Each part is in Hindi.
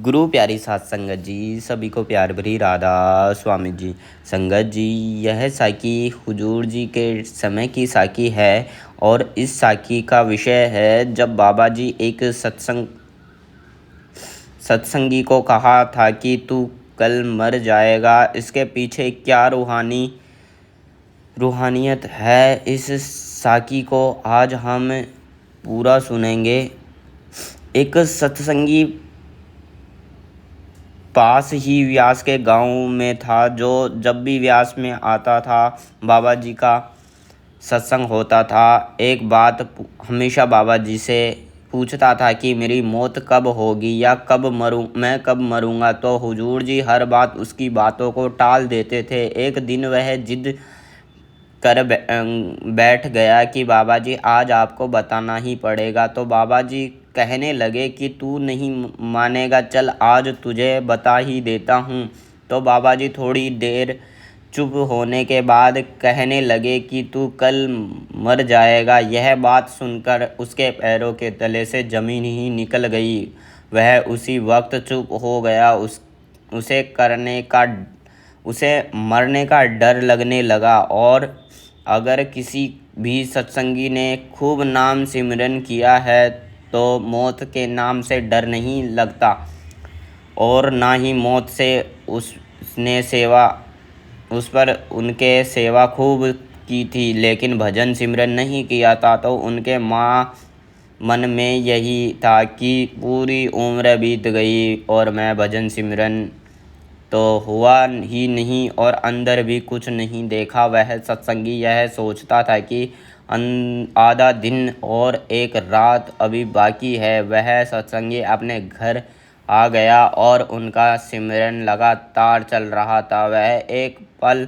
गुरु प्यारी साथ संगत जी, सभी को प्यार भरी राधा स्वामी जी। संगत जी, यह साकी हुजूर जी के समय की साकी है और इस साकी का विषय है जब बाबा जी एक सत्संगी को कहा था कि तू कल मर जाएगा। इसके पीछे क्या रूहानियत है, इस साकी को आज हम पूरा सुनेंगे। एक सत्संगी पास ही व्यास के गांव में था, जो जब भी व्यास में आता था बाबा जी का सत्संग होता था। एक बात हमेशा बाबा जी से पूछता था कि मेरी मौत कब होगी या मैं कब मरूंगा। तो हुजूर जी हर बात उसकी बातों को टाल देते थे। एक दिन वह जिद कर बैठ गया कि बाबा जी आज आपको बताना ही पड़ेगा। तो बाबा जी कहने लगे कि तू नहीं मानेगा, चल आज तुझे बता ही देता हूँ। तो बाबा जी थोड़ी देर चुप होने के बाद कहने लगे कि तू कल मर जाएगा। यह बात सुनकर उसके पैरों के तले से ज़मीन ही निकल गई। वह उसी वक्त चुप हो गया। उसे मरने का डर लगने लगा। और अगर किसी भी सत्संगी ने खूब नाम सिमरन किया है तो मौत के नाम से डर नहीं लगता, और ना ही मौत से उस पर उनके सेवा खूब की थी, लेकिन भजन सिमरन नहीं किया था। तो उनके मन में यही था कि पूरी उम्र बीत गई और मैं भजन सिमरन तो हुआ ही नहीं और अंदर भी कुछ नहीं देखा। वह सत्संगी यह सोचता था कि आधा दिन और एक रात अभी बाकी है। वह सत्संगी अपने घर आ गया और उनका सिमरन लगातार चल रहा था। वह एक पल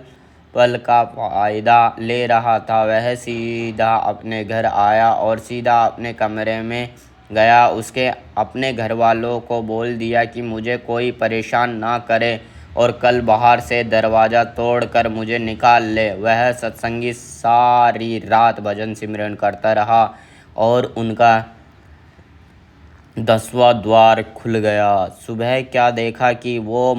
पल का फ़ायदा ले रहा था। वह सीधा अपने घर आया और सीधा अपने कमरे में गया। उसके अपने घर वालों को बोल दिया कि मुझे कोई परेशान ना करे और कल बाहर से दरवाज़ा तोड़कर मुझे निकाल ले। वह सत्संगी सारी रात भजन सिमरन करता रहा और उनका 10वां द्वार खुल गया। सुबह क्या देखा कि वो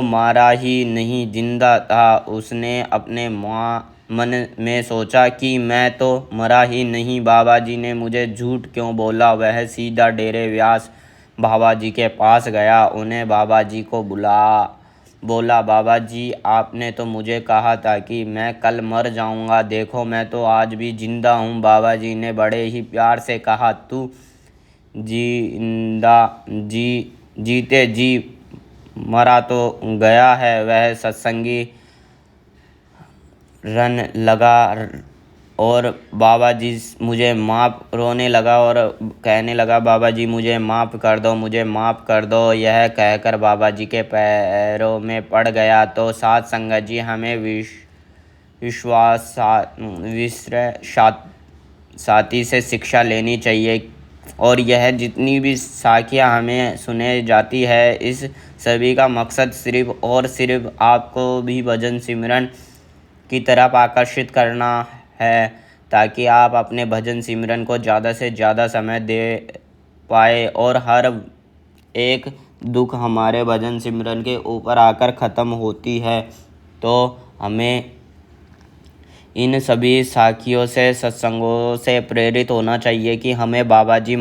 मारा ही नहीं, जिंदा था। उसने अपने मन में सोचा कि मैं तो मरा ही नहीं, बाबा जी ने मुझे झूठ क्यों बोला। वह सीधा डेरे व्यास बाबा जी के पास गया। उन्हें बाबा जी को बोला, बाबा जी आपने तो मुझे कहा था कि मैं कल मर जाऊंगा, देखो मैं तो आज भी जिंदा हूँ। बाबा जी ने बड़े ही प्यार से कहा, तू जीते जी मरा तो गया है। वह सत्संगी रन लगा और बाबा जी मुझे रोने लगा और कहने लगा, बाबा जी मुझे माफ़ कर दो, मुझे माफ़ कर दो। यह कहकर बाबा जी के पैरों में पड़ गया। तो साथ संगत जी, हमें साथी से शिक्षा लेनी चाहिए। और यह जितनी भी साखियाँ हमें सुने जाती है, इस सभी का मकसद सिर्फ और सिर्फ आपको भी भजन सिमरन की तरफ आकर्षित करना है, ताकि आप अपने भजन सिमरन को ज़्यादा से ज़्यादा समय दे पाए और हर एक दुख हमारे भजन सिमरन के ऊपर आकर ख़त्म होती है। तो हमें इन सभी साखियों से, सत्संगों से प्रेरित होना चाहिए कि हमें बाबा जी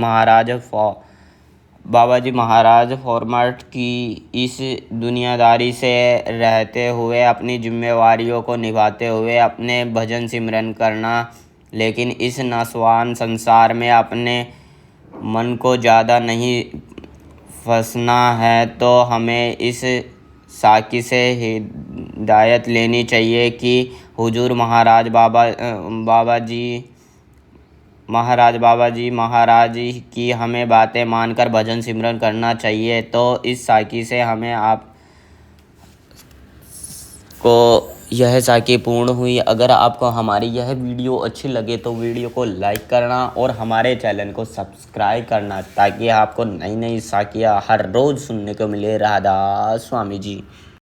महाराज फॉर्मेट की इस दुनियादारी से रहते हुए अपनी जिम्मेवारियों को निभाते हुए अपने भजन सिमरन करना, लेकिन इस नासवान संसार में अपने मन को ज़्यादा नहीं फंसना है। तो हमें इस साकी से हिदायत लेनी चाहिए कि हुजूर महाराज बाबा जी महाराज की हमें बातें मानकर भजन सिमरन करना चाहिए। तो इस साकी से हमें आप को यह साकी पूर्ण हुई। अगर आपको हमारी यह वीडियो अच्छी लगे तो वीडियो को लाइक करना और हमारे चैनल को सब्सक्राइब करना, ताकि आपको नई नई साकियाँ हर रोज़ सुनने को मिले। राधा स्वामी जी।